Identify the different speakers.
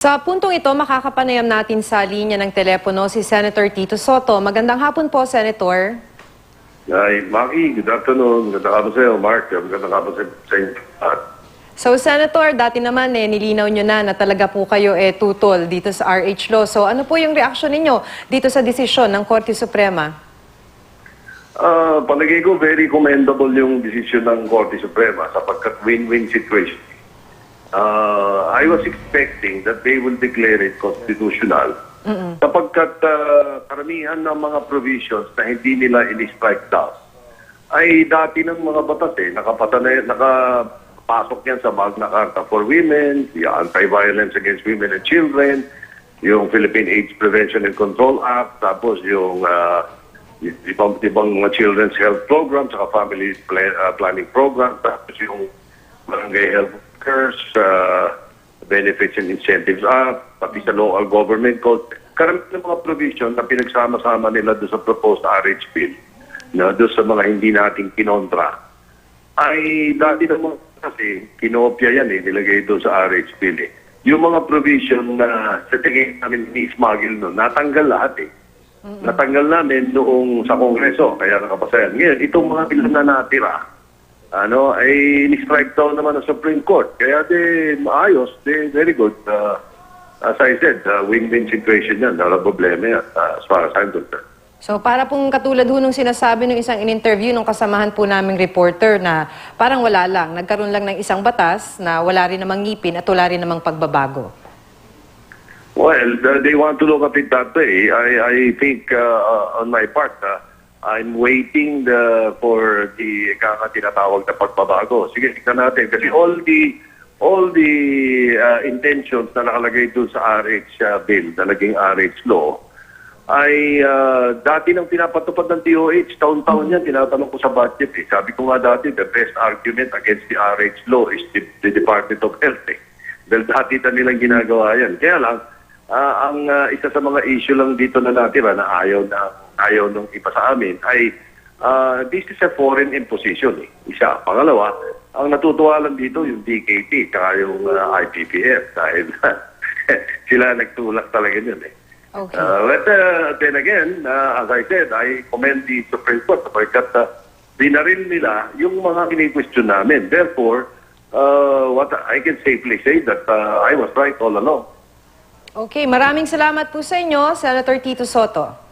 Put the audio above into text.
Speaker 1: Sa puntong ito, makakapanayam natin sa linya ng telepono si Senator Tito Soto. Magandang hapon po, Senator.
Speaker 2: Ay, Maki, good afternoon. Magandang hapon sa iyo, Mark. Magandang hapon sa inyo.
Speaker 1: So, Senator, dati naman nilinaw nyo na talaga po kayo tutol dito sa RH Law. So, ano po yung reaksyon ninyo dito sa desisyon ng Korte Suprema?
Speaker 2: Palagay ko, very commendable yung decision ng Korte Suprema sapagkat win-win situation. I was expecting that they will declare it constitutional sapagkat karamihan ng mga provisions na hindi nila in-strike down ay dati ng mga batas nakapasok yan sa Magna Carta for Women, the Anti-Violence Against Women and Children, yung Philippine AIDS Prevention and Control Act, tapos yung ibang mga Children's Health Program, saka Family Planning Program, tapos yung Barangay Health Workers, Benefits and Incentives Act, pati sa Local Government Code. Karamihan ng mga provision na pinagsama-sama nila doon sa proposed RH bill, doon sa mga hindi nating kinontra, ay dati naman kasi kinopya yan nilagay doon sa RH bill Yung mga provision na sa tingin namin ni-smuggle noon, natanggal lahat Natanggal namin noong sa Kongreso, kaya nakapasa yan. Ngayon, itong mga bilang na natira, ay ni-strike down naman ng Supreme Court. Kaya maayos, very good. As I said, win-win situation yan. Wala problema yan, as far as I'm concerned.
Speaker 1: So, para pong katulad nung sinasabi ng isang in-interview ng kasamahan po naming reporter na parang wala lang, nagkaroon lang ng isang batas na wala rin namang ngipin at wala rin namang pagbabago.
Speaker 2: Well, they want to look at it that way. I think on my part, I'm waiting for the tinatawag na pagbabago. Sige, tignan natin. Kasi all the intentions na nakalagay doon sa RH bill, na naging RH law, ay dati nang pinapatupad ng DOH, taon-taon yan, tinatanong ko sa budget. Sabi ko nga dati, the best argument against the RH law is the Department of Health. Dahil dati na nilang ginagawa yan. Kaya lang, ang isa sa mga issue lang dito na natira na ayaw nung ipa sa amin ay this is a foreign imposition. Isa. Pangalawa, ang natutuwa lang dito yung DKT kaya yung IPPF dahil sila nagtulak talaga yun
Speaker 1: Okay.
Speaker 2: But then again, as I said, I commend the Supreme Court sapagkat binaril nila yung mga kini-question namin. Therefore, what I can safely say that I was right all along.
Speaker 1: Okay, maraming salamat po sa inyo, Senator Tito Soto.